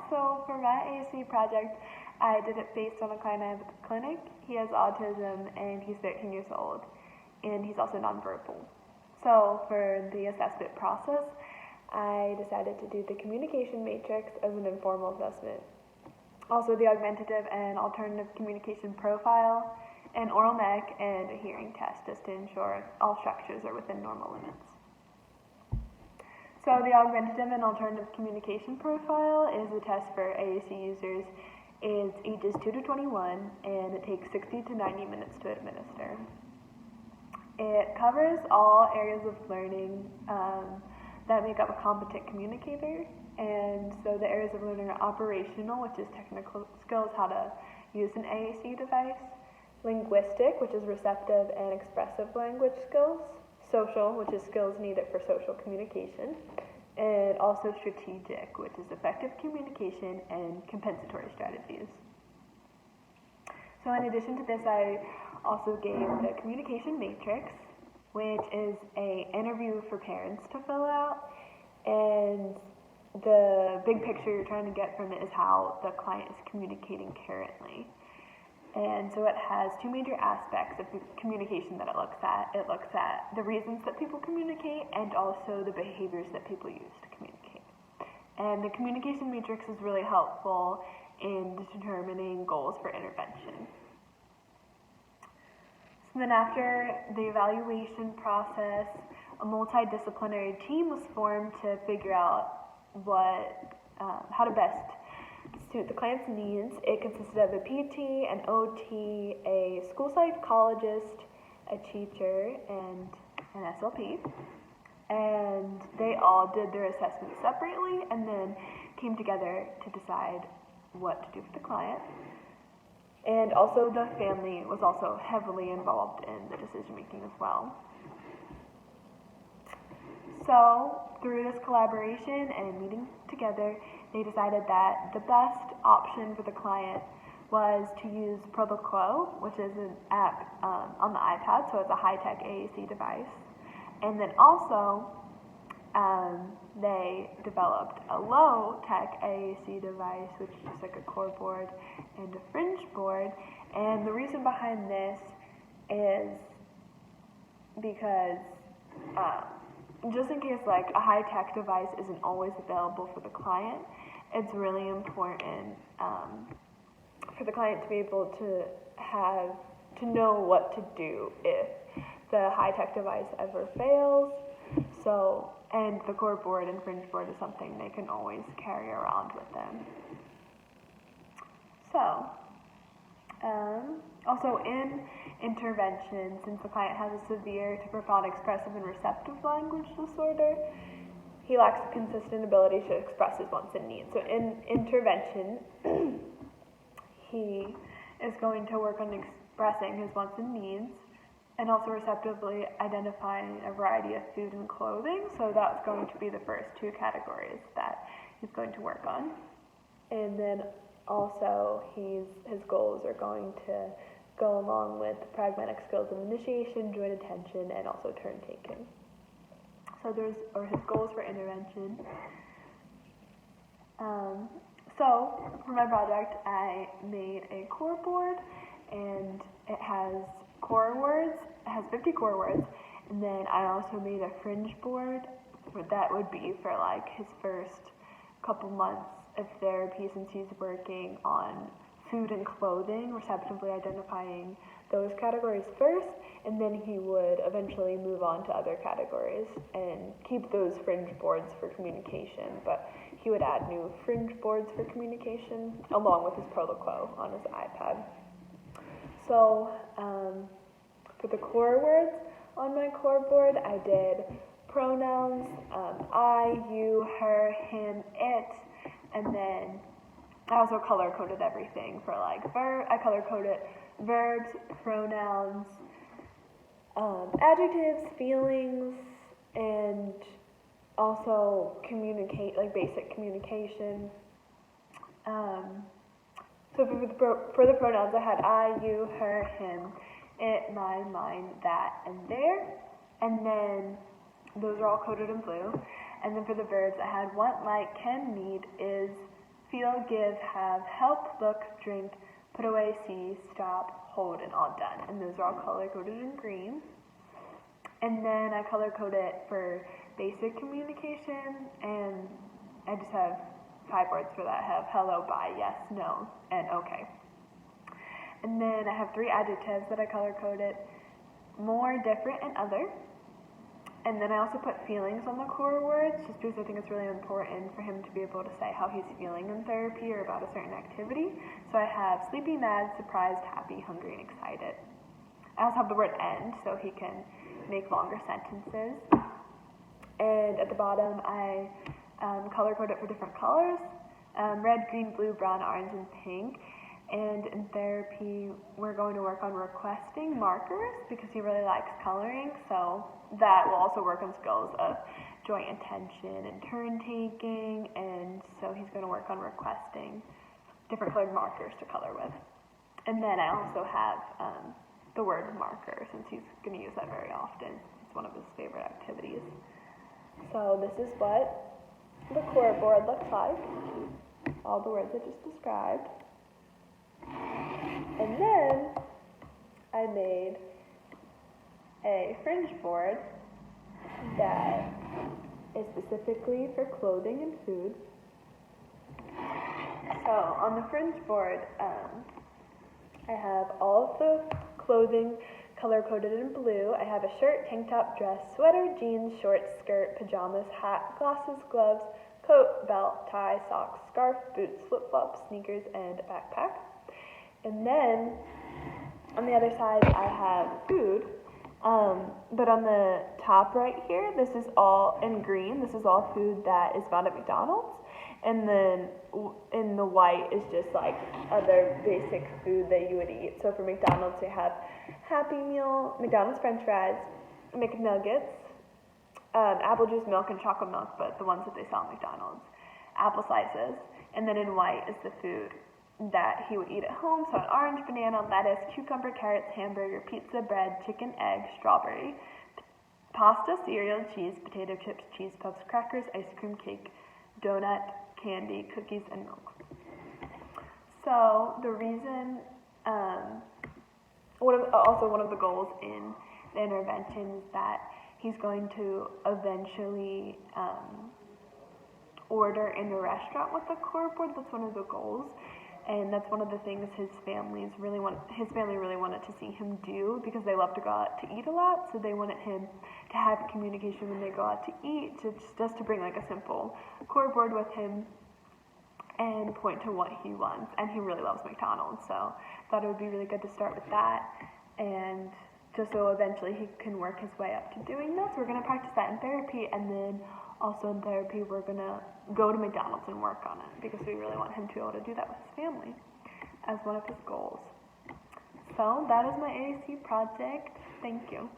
So for my AAC project, I did it based on a client I have at the clinic. He has autism and he's 13 years old, and he's also nonverbal. So for the assessment process, I decided to do the communication matrix as an informal assessment. Also the augmentative and alternative communication profile, an oral nec, and a hearing test, just to ensure all structures are within normal limits. So the augmentative and alternative communication profile is a test for AAC users ages 2 to 21, and it takes 60 to 90 minutes to administer. It covers all areas of learning that make up a competent communicator, and so the areas of learning are operational, which is technical skills, how to use an AAC device, linguistic, which is receptive and expressive language skills, social, which is skills needed for social communication, and also strategic, which is effective communication and compensatory strategies. So in addition to this, I also gave the communication matrix, which is an interview for parents to fill out, and the big picture you're trying to get from it is how the client is communicating currently. And so it has two major aspects of communication that it looks at. It looks at the reasons that people communicate and also the behaviors that people use to communicate. And the communication matrix is really helpful in determining goals for intervention. So then after the evaluation process, a multidisciplinary team was formed to figure out how to best suit the client's needs. It consisted of a PT, an OT, a school psychologist, a teacher, and an SLP. And they all did their assessments separately and then came together to decide what to do for the client. And also the family was also heavily involved in the decision making as well. So through this collaboration and meeting together, they decided that the best option for the client was to use Pro, which is an app on the iPad, so it's a high-tech AAC device. And then also, they developed a low-tech AAC device, which is just like a core board and a fringe board. And the reason behind this is because just in case like a high-tech device isn't always available for the client, it's really important for the client to be able to know what to do if the high-tech device ever fails. So, and the core board and fringe board is something they can always carry around with them. So, also in intervention, since the client has a severe to profound expressive and receptive language disorder, he lacks a consistent ability to express his wants and needs. So in intervention, he is going to work on expressing his wants and needs and also receptively identifying a variety of food and clothing. So that's going to be the first two categories that he's going to work on. And then also his goals are going to go along with pragmatic skills of initiation, joint attention, and also turn taking. So are his goals for intervention. So for my project, I made a core board, and it has core words. It has 50 core words, and then I also made a fringe board that would be for like his first couple months of therapy, since he's working on food and clothing, receptively identifying those categories first, and then he would eventually move on to other categories and keep those fringe boards for communication, but he would add new fringe boards for communication along with his Pro on his iPad. So for the core words on my core board, I did pronouns, I, you, her, him, it, and then I also color-coded everything for like I color-coded verbs, pronouns, adjectives, feelings, and also basic communication. So for the pronouns, I had I, you, her, him, it, mine, that, and there. And then those are all coded in blue. And then for the verbs, I had want, like, can, need, is, feel, give, have, help, look, drink, put away, see, stop, hold, and all done. And those are all color-coded in green. And then I color-code it for basic communication, and I just have 5 words for that. I have hello, bye, yes, no, and okay. And then I have 3 adjectives that I color-coded: more, different, and other. And then I also put feelings on the core words, just because I think it's really important for him to be able to say how he's feeling in therapy or about a certain activity. So I have sleepy, mad, surprised, happy, hungry, and excited. I also have the word end, so he can make longer sentences. And at the bottom, I color-code it for different colors: red, green, blue, brown, orange, and pink. And in therapy, we're going to work on requesting markers because he really likes coloring, so that will also work on skills of joint attention and turn taking, and so he's going to work on requesting different colored markers to color with. And then I also have the word marker, since he's going to use that very often. It's one of his favorite activities. So this is what the core board looks like, all the words I just described. And then I made a fringe board that is specifically for clothing and food. So on the fringe board, I have all of the clothing color-coded in blue. I have a shirt, tank top, dress, sweater, jeans, shorts, skirt, pajamas, hat, glasses, gloves, coat, belt, tie, socks, scarf, boots, flip-flops, sneakers, and a backpack. And then on the other side, I have food. But on the top right here, this is all in green. This is all food that is found at McDonald's. And then in the white is just like other basic food that you would eat. So for McDonald's, they have Happy Meal, McDonald's French fries, McNuggets, apple juice, milk, and chocolate milk, but the ones that they sell at McDonald's, apple slices. And then in white is the food that he would eat at home. So an orange, banana, lettuce, cucumber, carrots, hamburger, pizza, bread, chicken, egg, strawberry, pasta, cereal, cheese, potato chips, cheese puffs, crackers, ice cream, cake, donut, candy, cookies, and milk. So the reason, one of the goals in the intervention is that he's going to eventually order in a restaurant with the core board. That's one of the goals. And that's one of the things his family really wanted to see him do, because they love to go out to eat a lot. So they wanted him to have communication when they go out to eat, just to bring like a simple core board with him and point to what he wants. And he really loves McDonald's, so I thought it would be really good to start with that. And just so eventually he can work his way up to doing this. We're going to practice that in therapy, and then also in therapy we're going to go to McDonald's and work on it, because we really want him to be able to do that with his family as one of his goals. So that is my AAC project. Thank you.